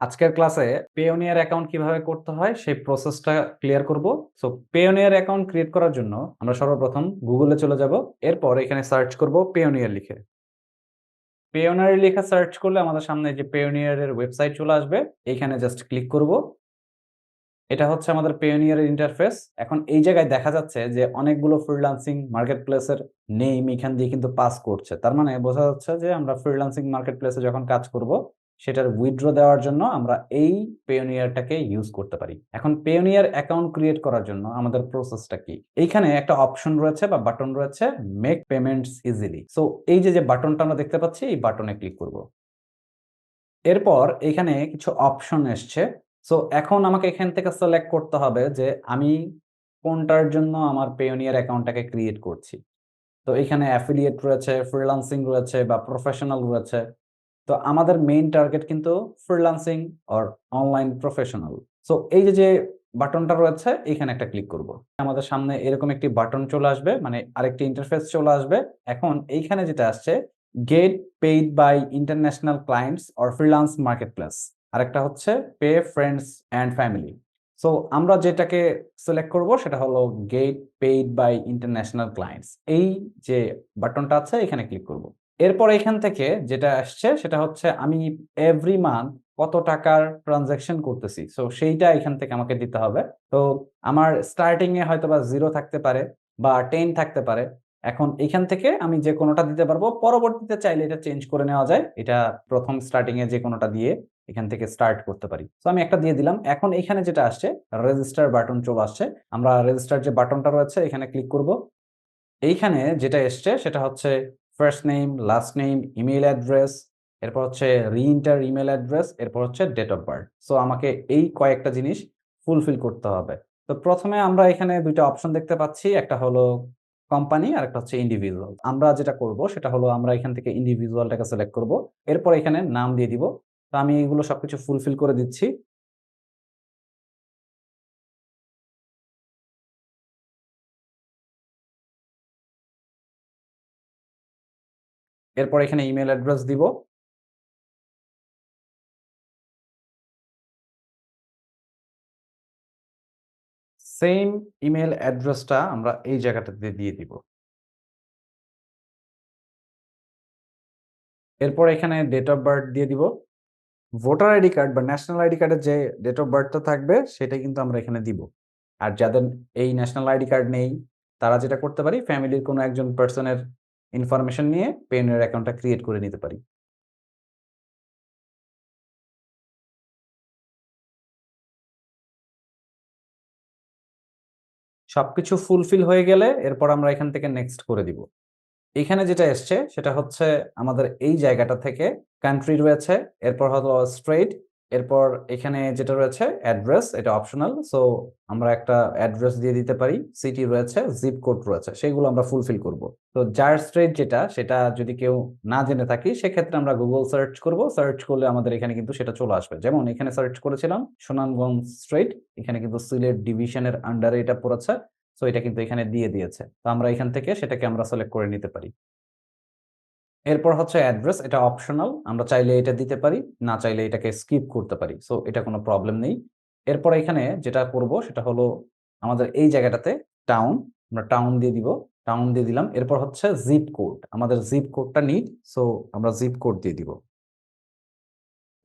আজকের ক্লাসে Payoneer account কিভাবে করতে হয় সেই প্রসেসটা ক্লিয়ার করব। সো পেওনিয়ার অ্যাকাউন্ট ক্রিয়েট করার জন্য আমরা সর্বপ্রথম গুগলে চলে যাব। এরপর এখানে সার্চ করব পেওনিয়ার লিখে। পেওনিয়ার লিখে সার্চ করলে আমাদের সামনে যে পেওনিয়ারের ওয়েবসাইট চলে আসবে। এইখানে জাস্ট ক্লিক করব। এটা হচ্ছে আমাদের পেওনিয়ার এর ইন্টারফেস। এখন এই জায়গায় দেখা যাচ্ছে যে অনেকগুলো ফ্রিল্যান্সিং মার্কেটপ্লেসের নেম এখান দিয়ে কিন্তু পাস করছে। তার মানে বোঝা যাচ্ছে যে আমরা ফ্রিল্যান্সিং মার্কেটপ্লেসে যখন কাজ করব, সেটার উইথড্র দেওয়ার জন্য আমরা এই পেওনিয়ারটাকে ইউজ করতে পারি। এখন পেওনিয়ার অ্যাকাউন্ট ক্রিয়েট করার জন্য আমাদের প্রসেসটা কি? এইখানে একটা অপশন রয়েছে বা বাটন রয়েছে, মেক পেমেন্টস ইজিলি। সো এই যে বাটনটা আমরা দেখতে পাচ্ছি, এই বাটনে ক্লিক করব। এরপর এখানে কিছু অপশন এসছে। সো এখন আমাকে এখান থেকে সিলেক্ট করতে হবে যে আমি কোনটার জন্য আমার পেওনিয়ার অ্যাকাউন্টটাকে ক্রিয়েট করছি। তো এখানে অ্যাফিলিয়েট রয়েছে, ফ্রিল্যান্সিং রয়েছে বা প্রফেশনাল রয়েছে। তো আমাদের মেইন টার্গেট কিন্তু freelancing or online professional. So এই যে বাটনটা রয়েছে, এখানে একটা ক্লিক করব। আমাদের সামনে এরকম একটি বাটন চলে আসবে, মানে আরেকটি ইন্টারফেস চলে আসবে। এখন এইখানে যেটা আসছে, get paid by international clients or freelance marketplace. আরেকটা হচ্ছে pay friends and family. So আমরা যেটাকে সিলেক্ট করব সেটা হলো get paid by international clients. এই যে বাটনটা আছে, এখানে ক্লিক করব। এরপর এখান থেকে যেটা আসছে সেটা হচ্ছে আমি এভরি মান্থ কত টাকার ট্রান্সেকশন করতেছি। সো সেইটা এখান থেকে আমাকে দিতে হবে। তো আমার স্টার্টিং এ হয়তোবা 0 থাকতে পারে বা 10 থাকতে পারে। এখন এখান থেকে আমি যে কোনোটা দিতে পারবো। পরবর্তীতে চাইলে এটা চেঞ্জ করে নেওয়া যায়। এটা ১ম স্টার্টিং এ যে কোনোটা দিয়ে এখান থেকে স্টার্ট করতে পারি। সো আমি একটা দিয়ে দিলাম। এখন এখানে যেটা আসছে, রেজিস্টার বাটন চলে আসছে। আমরা রেজিস্টার যে বাটনটা রয়েছে, এখানে ক্লিক করব। এইখানে যেটা এসছে সেটা হচ্ছে first name, last name, email address, এরপর হচ্ছে রি-এন্টার ইমেইল অ্যাড্রেস, এরপর হচ্ছে ডেট অফ বার্থ। সো আমাকে এই কয়েকটা জিনিস ফুলফিল করতে হবে। তো ১ম এ আমরা এখানে ২ টা অপশন দেখতে পাচ্ছি। একটা হলো কোম্পানি, আরেকটা হচ্ছে ইন্ডিভিজুয়াল। আমরা যেটা করব সেটা হলো আমরা এখান থেকে ইন্ডিভিজুয়ালটাকে সিলেক্ট করব। এরপর এখানে নাম দিয়ে দিব। তো আমি এগুলো সবকিছু ফুলফিল করে দিচ্ছি। এরপর এখানে ইমেইল অ্যাড্রেস দিব। সেইম ইমেইল অ্যাড্রেসটা আমরা এই জায়গাটাতে দিয়ে দিব। এরপর এখানে ডেট অফ বার্থ দিয়ে দিব। ভোটার আইডি কার্ড বা ন্যাশনাল আইডি কার্ডের যে ডেট অফ বার্থটা থাকবে সেটাই কিন্তু আমরা এখানে দিব। আর যাদের এই ন্যাশনাল আইডি কার্ড নেই, তারা যেটা করতে পারি, ফ্যামিলির কোনো একজন পারসনের ইনফরমেশন নিয়ে পেইওনিয়ার অ্যাকাউন্টটা ক্রিয়েট করে নিতে পারি। সবকিছু ফুলফিল হয়ে গেলে এরপর আমরা এখান থেকে নেক্সট করে দিব। এখানে যেটা এসছে সেটা হচ্ছে আমাদের এই জায়গাটা থেকে কান্ট্রি রয়েছে, এরপর হলো স্ট্রেট, এরপর এখানে যেটা রয়েছে অ্যাড্রেস, এটা অপশনাল। সো আমরা একটা অ্যাড্রেস দিয়ে দিতে পারি। সিটি রয়েছে, জিপ কোড রয়েছে, সেগুলো আমরা ফুলফিল করব। তো যার স্ট্রেট যেটা, সেটা যদি কেউ না জেনে থাকি, সেক্ষেত্রে আমরা গুগল সার্চ করব। সার্চ করলে আমাদের এখানে কিন্তু সেটা চলে আসবে। যেমন এখানে সার্চ করেছিলাম সুনামগঞ্জ স্ট্রেট, এখানে কিন্তু সিলেট ডিভিশনের আন্ডারে এটা পড়েছে। সো এটা কিন্তু এখানে দিয়ে দিয়েছে। তো আমরা এখান থেকে সেটাকে আমরা সিলেক্ট করে নিতে পারি। এরপর হচ্ছে অ্যাড্রেস, এটা অপশনাল। আমরা চাইলে এটা দিতে পারি, না চাইলে এটাকে স্কিপ করতে পারি। সো এটা কোনো প্রবলেম নেই। এরপর এখানে যেটা করব সেটা হলো আমাদের এই জায়গাটাতে টাউন, আমরা টাউন দিয়ে দিব। টাউন দিয়ে দিলাম। এরপর হচ্ছে জিপ কোড। আমাদের জিপ কোডটা নিড। সো আমরা জিপ কোড দিয়ে দিব।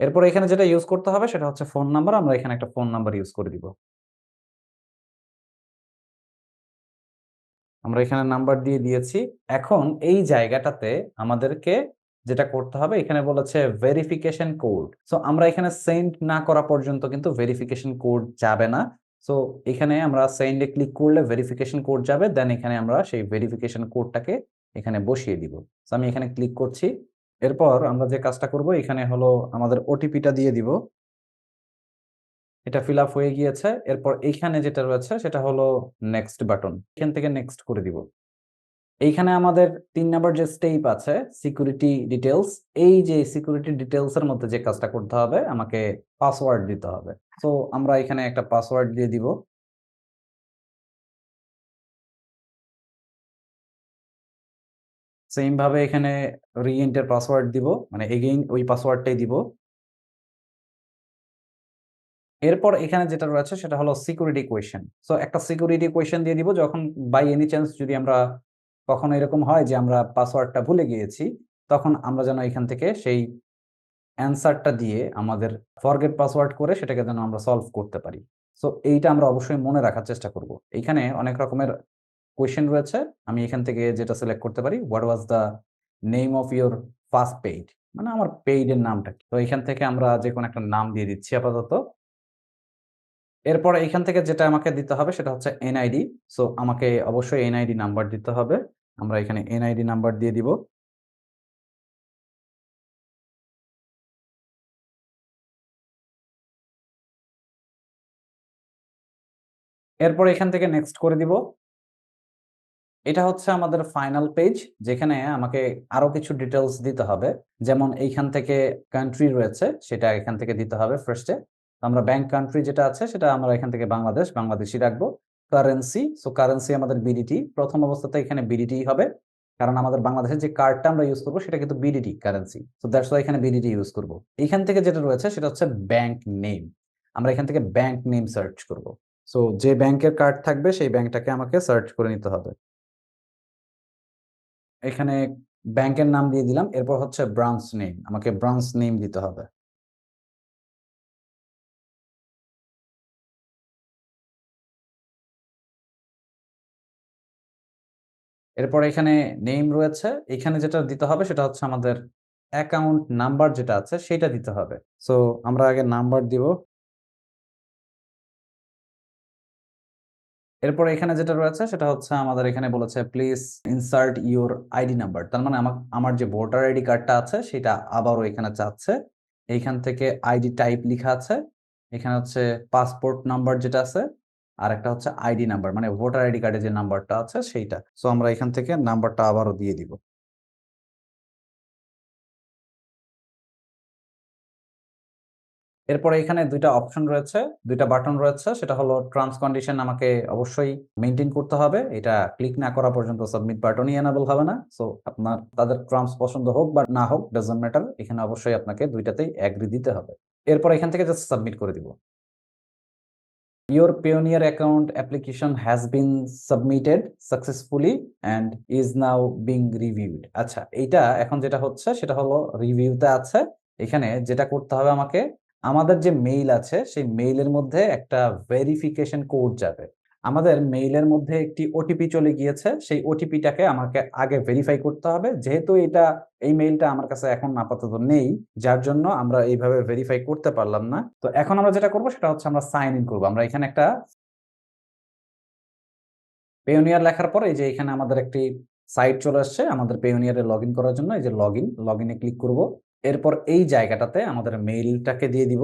এরপর এখানে যেটা ইউজ করতে হবে সেটা হচ্ছে ফোন নাম্বার। আমরা এখানে একটা ফোন নাম্বার ইউজ করে দিব। আমরা এখানে নাম্বার দিয়ে দিয়েছি। এখন এই জায়গাটাতে আমাদেরকে যেটা করতে হবে, এখানে বলেছে ভেরিফিকেশন কোড। সো আমরা এখানে সেন্ড না করা পর্যন্ত কিন্তু ভেরিফিকেশন কোড যাবে না। সো এখানে আমরা সেন্ড এ ক্লিক করলে ভেরিফিকেশন কোড যাবে। দেন এখানে আমরা সেই ভেরিফিকেশন কোডটাকে এখানে বসিয়ে দিব। সো আমি এখানে ক্লিক করছি। এরপর আমরা যে কাজটা করব, এখানে হলো আমাদের ওটিপিটা দিয়ে দিব। এটা ফিল আপ হয়ে গিয়েছে। এরপর এইখানে যেটা রয়েছে সেটা হলো নেক্সট বাটন। এখান থেকে নেক্সট করে দিব। এইখানে আমাদের ৩ নাম্বার যে স্টেপ আছে, সিকিউরিটি ডিটেইলস। এই যে সিকিউরিটি ডিটেইলস এর মধ্যে যে কাজটা করতে হবে, আমাকে পাসওয়ার্ড দিতে হবে। সো আমরা এখানে একটা পাসওয়ার্ড দিয়ে দিব। সেইম ভাবে এখানে রি-এন্টার পাসওয়ার্ড দিব। মানে এগেইন ওই পাসওয়ার্ডটাই দিব। এরপর এখানে যেটা রয়েছে সেটা হলো সিকিউরিটি কোয়েশ্চেন। সো একটা সিকিউরিটি কোয়েশ্চেন দিয়ে দিব যখন বাই এনি চান্স যদি আমরা কখনো এরকম হয় যে আমরা পাসওয়ার্ডটা ভুলে গিয়েছি, তখন আমরা যেন এখান থেকে সেই অ্যান্সারটা দিয়ে আমাদের ফরগেট পাসওয়ার্ড করে সেটাকে যেন আমরা সলভ করতে পারি। সো এইটা আমরা অবশ্যই মনে রাখার চেষ্টা করব। এইখানে অনেক রকমের কোয়েশ্চেন রয়েছে। আমি এখান থেকে যেটা সিলেক্ট করতে পারি, what was the name of your first paid? মানে আমার পেইড এর নামটা কি? তো এখান থেকে আমরা যেকোনো একটা নাম দিয়ে দিচ্ছি আপাতত। এরপর এখান থেকে যেটা আমাকে দিতে হবে সেটা হচ্ছে এনআইডি। সো আমাকে অবশ্যই এনআইডি নাম্বার দিতে হবে। আমরা এখানে এনআইডি নাম্বার দিয়ে দিব। এরপর এখান থেকে নেক্সট করে দিব। এটা হচ্ছে আমাদের ফাইনাল পেজ, যেখানে আমাকে আরো কিছু ডিটেইলস দিতে হবে। যেমন এইখান থেকে কান্ট্রি রয়েছে, সেটা এখান থেকে দিতে হবে ফার্স্ট এ। আমরা ব্যাংক কান্ট্রি যেটা আছে সেটা আমরা এখান থেকে বাংলাদেশী রাখবো। কারেন্সি, সো কারেন্সি আমাদের বিডিটি। প্রথম অবস্থাতে এখানে বিডিটি হবে। কারণ আমাদের বাংলাদেশের যে কার্ডটা আমরা ইউজ করব সেটা কিন্তু BDT currency. So that's why এখানে বিডিটি ইউজ করব। এইখান থেকে যেটা রয়েছে সেটা হচ্ছে ব্যাংক নেম। আমরা এখান থেকে ব্যাংক নেম সার্চ করব। সো যে ব্যাংকের কার্ড থাকবে সেই ব্যাংকটাকে আমাকে সার্চ করে নিতে হবে। এখানে ব্যাংকের নাম দিয়ে দিলাম। এরপর হচ্ছে ব্রাঞ্চ নেম। আমাকে ব্রাঞ্চ নেম দিতে হবে। এরপর এখানে নেম রয়েছে। এখানে যেটা দিতে হবে সেটা হচ্ছে আমাদের অ্যাকাউন্ট নাম্বার যেটা আছে সেটা দিতে হবে। সো আমরা আগে নাম্বার দিব। এরপর এখানে যেটা রয়েছে সেটা হচ্ছে আমাদের এখানে বলেছে please insert your ID number. তার মানে আমার যে ভোটার আইডি কার্ডটা আছে সেটা আবারও এখানে চাচ্ছে। এইখান থেকে আইডি টাইপ লিখা আছে। এখানে হচ্ছে পাসপোর্ট নাম্বার যেটা আছে, আর একটা হচ্ছে আইডি নাম্বার মানে ভোটার আইডি কার্ডে যে নাম্বারটা আছে সেইটা। সো আমরা এখান থেকে নাম্বারটা আবারও দিয়ে দিব। এরপরে এখানে ২ টা অপশন রয়েছে, ২ টা বাটন রয়েছে। সেটা হলো টার্মস কন্ডিশন আমাকে অবশ্যই মেইনটেইন করতে হবে। এটা ক্লিক না করা পর্যন্ত সাবমিট বাটনই এনেবল হবে না। সো আপনার তাদের টার্মস পছন্দ হোক বা না হোক ডাজন্ট ম্যাটার। এখানে অবশ্যই আপনাকে ২ টাতেই এগ্রি দিতে হবে। এরপর এখান থেকে জাস্ট সাবমিট করে দিব। Your Payoneer account application has been submitted successfully and is now being reviewed. আচ্ছা, এইটা এখন যেটা হচ্ছে সেটা হলো রিভিউতে আছে। এখানে যেটা করতে হবে আমাকে, আমাদের যে মেইল আছে সেই মেইলের মধ্যে একটা ভেরিফিকেশন কোড যাবে। আমাদের মেইলের মধ্যে একটি ওটিপি চলে গিয়েছে। সেই ওটিপিটাকে আমাকে আগে ভেরিফাই করতে হবে। যেহেতু এই মেইলটা আমার কাছে এখন আপাতত নেই, যার জন্য আমরা এইভাবে ভেরিফাই করতে পারলাম না। তো এখন আমরা যেটা করব সেটা হচ্ছে আমরা সাইন ইন করব। আমরা এখানে একটা Payoneer লেখার পর এই যে এখানে আমাদের একটি সাইট চলে আসছে আমাদের Payoneer এ লগইন করার জন্য। এই যে লগইন এ ক্লিক করব। এরপর এই জায়গাটাতে আমাদের মেইলটাকে দিয়ে দিব।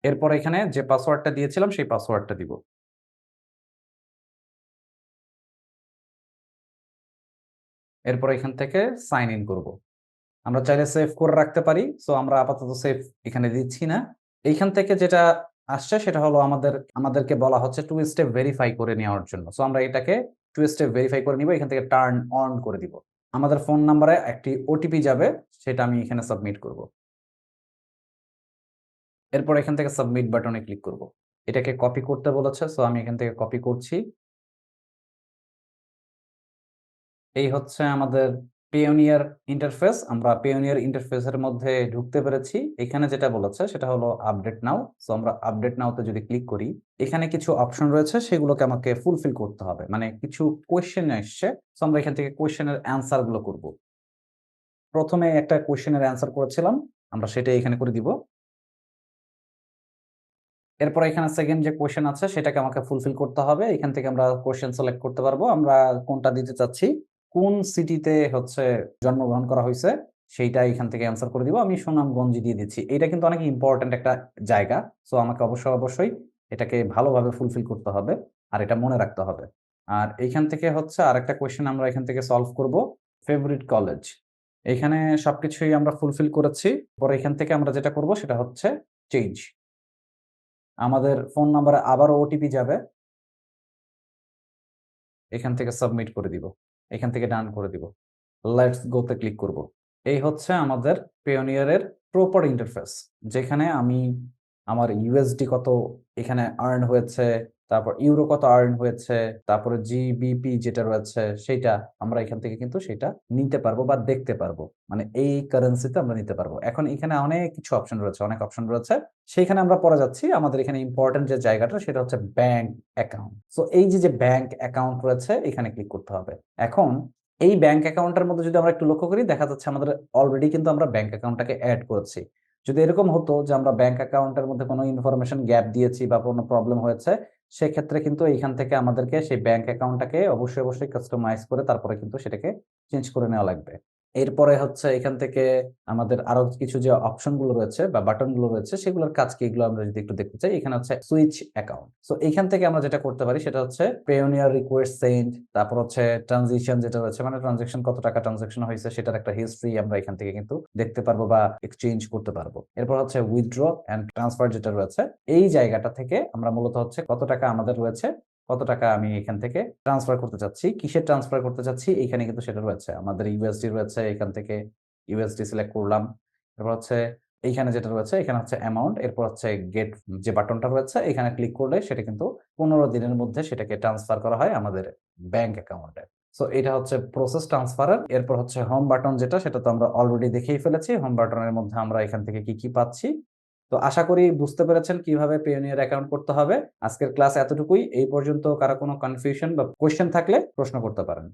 এরপর এখানে যে পাসওয়ার্ডটা দিয়েছিলাম সেই পাসওয়ার্ডটা দিব। এরপর এখান থেকে সাইন ইন করব। আমরা চাইলে সেভ করে রাখতে পারি। সো আমরা আপাতত সেভ এখানে দিচ্ছি না। এইখান থেকে যেটা আসছে সেটা হলো আমাদেরকে বলা হচ্ছে 2 স্টেপ ভেরিফাই করে নেওয়ার জন্য। সো আমরা এটাকে 2 স্টেপ ভেরিফাই করে নিব। এখান থেকে টার্ন অন করে দিব। আমাদের ফোন নাম্বারে একটি ওটিপি যাবে, সেটা আমি এখানে সাবমিট করব। এরপর এখান থেকে সাবমিট বাটনে ক্লিক করব। এটাকে কপি করতে বলেছে। সো আমি এখান থেকে কপি করছি। এই হচ্ছে আমাদের Payoneer ইন্টারফেস। আমরা Payoneer ইন্টারফেসের মধ্যে ঢুকতে পেরেছি। এখানে যেটা বলেছে সেটা হলো আপডেট নাও। সো আমরা আপডেট নাও তে যদি ক্লিক করি, এখানে কিছু অপশন রয়েছে সেগুলোকে আমাকে ফুলফিল করতে হবে। মানে কিছু কোয়েশ্চেন এসছে। সো আমরা এখান থেকে কোয়েশ্চেনের অ্যান্সার গুলো করব। ১ম এ একটা কোয়েশ্চেনের অ্যান্সার করেছিলাম। আমরা সেটাই এখানে করে দিব। এরপর এখানে 2nd যে কোয়েশ্চেন আছে সেটাকে আমাকে ফুলফিল করতে হবে। এখান থেকে আমরা কোয়েশ্চেন সিলেক্ট করতে পারবো। আমরা কোনটা দিতে চাচ্ছি, কোন সিটিতে হচ্ছে জন্মগ্রহণ করা হইছে সেইটা এখান থেকে অ্যান্সার করে দিব। আমি সুনামগঞ্জ দিয়ে দিচ্ছি। এইটা কিন্তু অনেক ইম্পোর্টেন্ট একটা জায়গা। সো আমাকে অবশ্যই এটাকে ভালোভাবে ফুলফিল করতে হবে। আর এটা মনে রাখতে হবে। আর এইখান থেকে হচ্ছে আরেকটা কোয়েশ্চেন আমরা এখান থেকে সলভ করব। Favourite college. এখানে সবকিছুই আমরা ফুলফিল করেছি। পরে এখান থেকে আমরা যেটা করব সেটা হচ্ছে চেঞ্জ। আমাদের ফোন নাম্বারে আবারও ওটিপি যাবে। এখান থেকে সাবমিট করে দিব। এখান থেকে ডান করে দিব। লেটস গো তে ক্লিক করব। এই হচ্ছে আমাদের Payoneer এর প্রপার ইন্টারফেস। যেখানে আমি আমার USD কত এখানে আর্ন হয়েছে, তারপর ইউরো কত আর্ন হয়েছে, তারপরে GBP যেটা রয়েছে সেইটা আমরা এখান থেকে কিন্তু সেটা নিতে পারবো বা দেখতে পারবো। মানে এই কারেন্সিতে আমরা নিতে পারবো। এখন এখানে অনেক কিছু অপশন রয়েছে, অনেক অপশন রয়েছে। সেইখানে আমরা পরে যাচ্ছি। আমাদের এখানে ইম্পোর্টেন্ট যে জায়গাটা সেটা হচ্ছে ব্যাংক অ্যাকাউন্ট। সো এই যে ব্যাংক অ্যাকাউন্ট রয়েছে এখানে ক্লিক করতে হবে। এখন এই ব্যাংক অ্যাকাউন্টের মধ্যে যদি আমরা একটু লক্ষ্য করি, দেখা যাচ্ছে আমাদের অলরেডি কিন্তু আমরা ব্যাংক অ্যাকাউন্টটাকে এড করেছি। যদি এরকম হতো যে আমরা ব্যাংক অ্যাকাউন্টের মধ্যে কোনো ইনফরমেশন গ্যাপ দিয়েছি বা কোনো প্রবলেম হয়েছে, সেক্ষেত্রে কিন্তু এইখান থেকে আমাদেরকে সেই ব্যাংক অ্যাকাউন্টটাকে অবশ্যই কাস্টমাইজ করে তারপরে কিন্তু সেটাকে চেঞ্জ করে নেওয়া লাগবে। এরপরে হচ্ছে এখান থেকে আমাদের আরো কিছু যে অপশন গুলো রয়েছে বা বাটন গুলো রয়েছে সেগুলোর কাজ কি, এগুলো আমরা যদি একটু দেখতে চাই, এখানে হচ্ছে সুইচ অ্যাকাউন্ট। সো এইখান থেকে আমরা যেটা করতে পারি সেটা হচ্ছে Payoneer রিকোয়েস্ট সেন্ড, তারপর হচ্ছে ট্রানজিশন যেটা রয়েছে, মানে ট্রানজাকশন কত টাকা ট্রানজাকশন হয়েছে সেটার একটা হিস্ট্রি আমরা এখান থেকে কিন্তু দেখতে পারবো বা এক্সচেঞ্জ করতে পারবো। এরপর হচ্ছে উইথড্র এন্ড ট্রান্সফার যেটা রয়েছে, এই জায়গাটা থেকে আমরা মূলত হচ্ছে কত টাকা আমাদের রয়েছে, কত টাকা আমি এখান থেকে ট্রান্সফার করতে চাচ্ছি, কিসের ট্রান্সফার করতে চাচ্ছি, এখানে কিন্তু সেটা রয়েছে। আমাদের USD রয়েছে, এখান থেকে USD সিলেক্ট করলাম। এরপর হচ্ছে এইখানে যেটা রয়েছে এখানে হচ্ছে অ্যামাউন্ট, এরপর হচ্ছে গেট যে বাটনটা রয়েছে এখানে ক্লিক করলে সেটা কিন্তু 15 দিনের মধ্যে সেটাকে ট্রান্সফার করা হয় আমাদের ব্যাংক অ্যাকাউন্টে। সো এটা হচ্ছে প্রসেস ট্রান্সফারের। এরপর হচ্ছে হোম বাটন যেটা, সেটা তো আমরা অলরেডি দেখেই ফেলেছি। হোম বাটনের মধ্যে আমরা এখান থেকে কি পাচ্ছি। তো আশা করি বুঝতে পেরেছেন কিভাবে Payoneer অ্যাকাউন্ট করতে হবে। আজকের ক্লাস এতটুকুই। এই পর্যন্ত কারো কোনো কনফিউশন বা কোয়েশ্চেন থাকলে প্রশ্ন করতে পারেন।